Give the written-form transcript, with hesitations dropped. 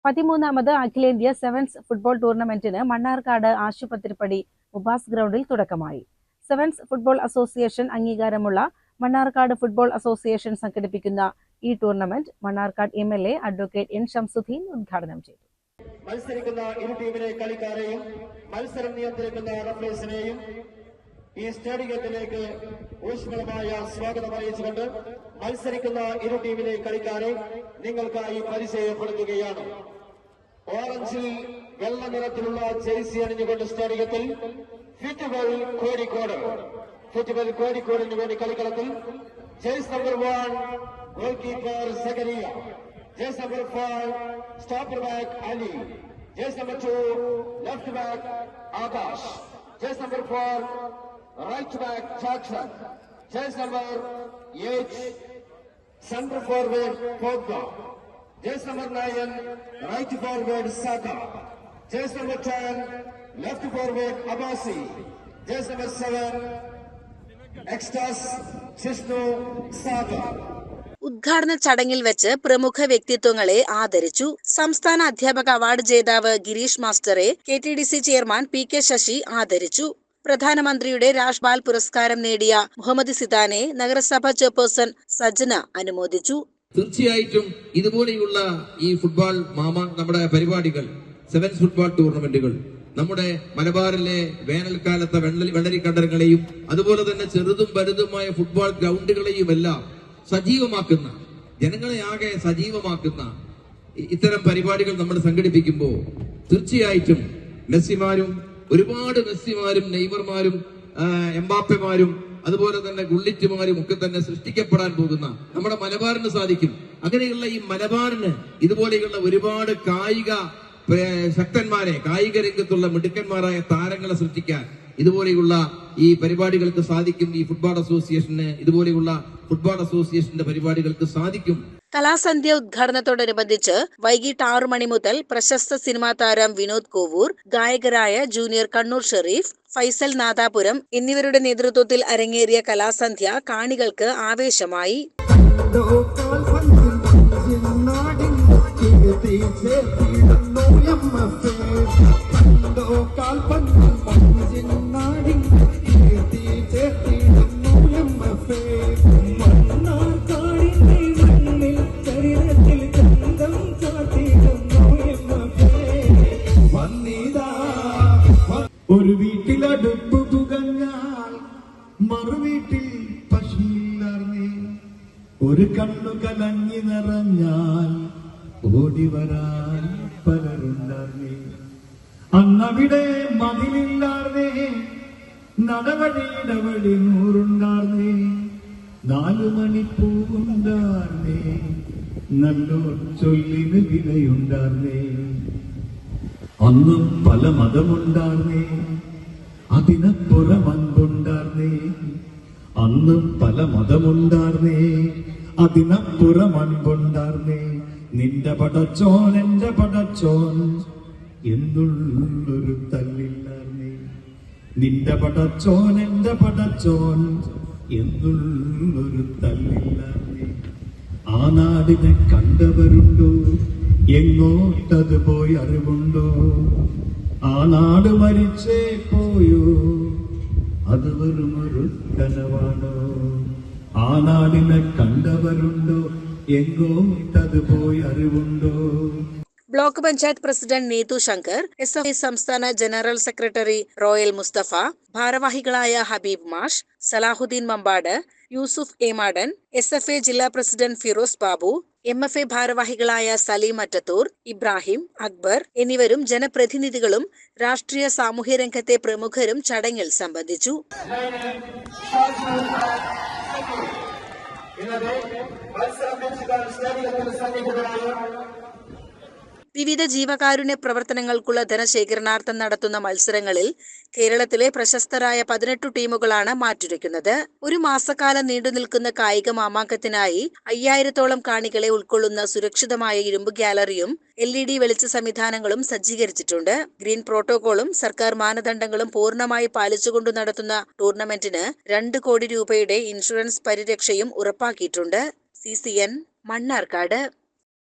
13ാമത് അഖിലേന്ത്യാ sevens football ടൂർണമെന്റിന് Mannarkkad Asupathripadi Mubas ഗ്രൗണ്ടിൽ തുടക്കമായി. സെവൻസ് ഫുട്ബോൾ അസോസിയേഷൻ അംഗീകാരമുള്ള മണ്ണാർക്കാട് ഫുട്ബോൾ അസോസിയേഷൻ സംഘടിപ്പിക്കുന്ന ഈ tournament Mannarkkad MLA advocate N. Shamsuddin ഉദ്ഘാടനം ചെയ്തു. മത്സരിക്കുന്ന ഇരു ടീമിലെ കളിക്കാരെയും മത്സരം നിയന്ത്രിക്കുന്ന റഫറീസിനെയും ഈ സ്റ്റേഡിയത്തിലേക്ക് ഊഷ്മളമായ സ്വാഗതം അറിയിച്ചുകൊണ്ട് മത്സരിക്കുന്ന ഇരു ടീമിലെ കളിക്കാരെ നിങ്ങൾക്കായി പരിചയപ്പെടുത്തുകയാണ്. ഓറഞ്ചിൽ വെള്ള നിറത്തിലുള്ള ജേഴ്സി അണിഞ്ഞുകൊണ്ട് സ്റ്റേഡിയത്തിൽ ഫുട്ബോൾ കോഴിക്കോടിന് വേണ്ടി കളിക്കളത്തിൽ jersey number 1 goal keeper Zakariya, jersey number 4 stopper back Ali, jersey number 2 left back Akash, jersey number 4 right back Jackson, jersey number 8 centre forward Pogba, jersey number 9 right forward Saka, jersey number 10 left forward Abbasi, jersey number 7 extras Jishnu Sagar. ഉദ്ഘാടന ചടങ്ങിൽ വെച്ച് പ്രമുഖ വ്യക്തിത്വങ്ങളെ ആദരിച്ചു. സംസ്ഥാന അധ്യാപക award ജേതാവ് ഗിരീഷ് മാസ്റ്ററെ KTDC chairman PK Sasi ആദരിച്ചു. പ്രധാനമന്ത്രിയുടെ രാഷ്ട്രപാൽ പുരസ്കാരം നേടിയ മുഹമ്മദ് സിദാനെ നഗരസഭ ചെയർപേഴ്സൺ സജ്ന അനുമോദിച്ചു. തീർച്ചയായിട്ടും ഇതുപോലെയുള്ള ഈ ഫുട്ബോൾ നമ്മുടെ പരിപാടികൾ, സെവൻസ് ഫുട്ബോൾ ടൂർണമെന്റുകൾ നമ്മുടെ മലബാറിലെ വേനൽക്കാലത്തെ വെള്ളരിക്കണ്ടങ്ങളെയും അതുപോലെ തന്നെ ചെറുതും വലുതുമായ ഫുട്ബോൾ ഗ്രൗണ്ടുകളെയും എല്ലാം സജീവമാക്കുന്ന, ജനങ്ങളെ ആകെ സജീവമാക്കുന്ന ഇത്തരം പരിപാടികൾ നമ്മൾ സംഘടിപ്പിക്കുമ്പോൾ തീർച്ചയായിട്ടും ഒരുപാട് മെസ്സിമാരും നെയ്മർമാരും എംബാപ്പമാരും അതുപോലെ തന്നെ ഗുള്ളിറ്റുമാരും ഒക്കെ തന്നെ സൃഷ്ടിക്കപ്പെടാൻ പോകുന്ന നമ്മുടെ മലബാറിന് സാധിക്കും. അങ്ങനെയുള്ള ഈ മലബാറിന് ഇതുപോലെയുള്ള ഒരുപാട് കായിക ശക്തന്മാരെ, കായിക രംഗത്തുള്ള മിടുക്കന്മാരായ താരങ്ങളെ സൃഷ്ടിക്കാൻ ഇതുപോലെയുള്ള ഈ പരിപാടികൾക്ക് സാധിക്കും. ഈ ഫുട്ബോൾ അസോസിയേഷന്, ഇതുപോലെയുള്ള ഫുട്ബോൾ അസോസിയേഷന്റെ പരിപാടികൾക്ക് സാധിക്കും. കലാസന്ധ്യ ഉദ്ഘാടനത്തോടനുബന്ധിച്ച് വൈകിട്ട് 6 മണി മുതൽ പ്രശസ്ത സിനിമാ താരം വിനോദ് കോവൂർ, ഗായകരായ ജൂനിയർ കണ്ണൂർ ഷെരീഫ്, ഫൈസൽ നാദാപുരം എന്നിവരുടെ നേതൃത്വത്തിൽ അരങ്ങേറിയ കലാസന്ധ്യ കാണികൾക്ക് ആവേശമായി. ഒരു വീട്ടിലടുപ്പ് പുകഞ്ഞാൽ മറുവീട്ടിൽ പശിയില്ലാർന്നേ, ഒരു കണ്ണു കലങ്ങി നിറഞ്ഞാൽ ഓടി വരാൻ പലരുണ്ടാർന്നേ. അന്നവിടെ മതിലില്ലാർന്നേ, നടവഴിയുടെ വഴി 100 ഉണ്ടാർന്നേ, 4 മണിപ്പൂവുണ്ടാർന്നേ, നല്ലോർ ചൊല്ലിന് വിലയുണ്ടാർന്നേ. അന്നും പല മതമുണ്ടാർന്നേ, അതിനപ്പുറം അൻപുണ്ടാർന്നേ. അന്നും പല മതമുണ്ടാർന്നേ, അതിനപ്പുറം അൻപുണ്ടാർന്നേ. നിന്റെ പടച്ചോൻ എന്റെ പടച്ചോൻ എന്നുള്ളൊരു തല്ലില്ലാർന്നേ. നിന്റെ പടച്ചോൻ എന്റെ പടച്ചോൻ എന്നുള്ളൊരു തല്ലില്ലാർന്നേ. ആ നാടിനെ കണ്ടവരുണ്ടോ, എങ്ങോട്ടത് പോയി അറിവുണ്ടോ? ആ നാട് മരിച്ചേ പോയോ, അത് വെറുമൊരു കനവാണോ? ആ നാടിനെ കണ്ടവരുണ്ടോ, എങ്ങോട്ടത് പോയി അറിവുണ്ടോ? Block panchayat president Neethu Shankar, SFA സംസ്ഥാന ജനറൽ സെക്രട്ടറി റോയൽ മുസ്തഫ, ഭാരവാഹികളായ ഹബീബ് മാഷ്, സലാഹുദ്ദീൻ മമ്പാട്, യൂസുഫ് ഏമാടൻ, SFA ജില്ലാ പ്രസിഡന്റ് ഫിറോസ് ബാബു, MFA ഭാരവാഹികളായ സലീം അറ്റത്തൂർ, ഇബ്രാഹിം, അക്ബർ എന്നിവരും ജനപ്രതിനിധികളും രാഷ്ട്രീയ സാമൂഹ്യ രംഗത്തെ പ്രമുഖരും ചടങ്ങിൽ സംബന്ധിച്ചു. വിവിധ ജീവകാരുണ്യ പ്രവർത്തനങ്ങൾക്കുള്ള ധനശേഖരണാർത്ഥം നടത്തുന്ന മത്സരങ്ങളിൽ കേരളത്തിലെ പ്രശസ്തരായ 18 ടീമുകളാണ് മാറ്റുരയ്ക്കുന്നത്. ഒരു മാസക്കാലം നീണ്ടുനിൽക്കുന്ന കായിക മാമാങ്കത്തിനായി 5000-ഓളം കാണികളെ ഉൾക്കൊള്ളുന്ന സുരക്ഷിതമായ ഇരുമ്പ് ഗ്യാലറിയും LED വെളിച്ച സംവിധാനങ്ങളും സജ്ജീകരിച്ചിട്ടുണ്ട്. ഗ്രീൻ പ്രോട്ടോകോളും സർക്കാർ മാനദണ്ഡങ്ങളും പൂർണ്ണമായി പാലിച്ചുകൊണ്ട് നടത്തുന്ന ടൂർണമെന്റിന് 2 കോടി രൂപയുടെ ഇൻഷുറൻസ് പരിരക്ഷയും ഉറപ്പാക്കിയിട്ടുണ്ട്. CCN മണ്ണാർക്കാട്.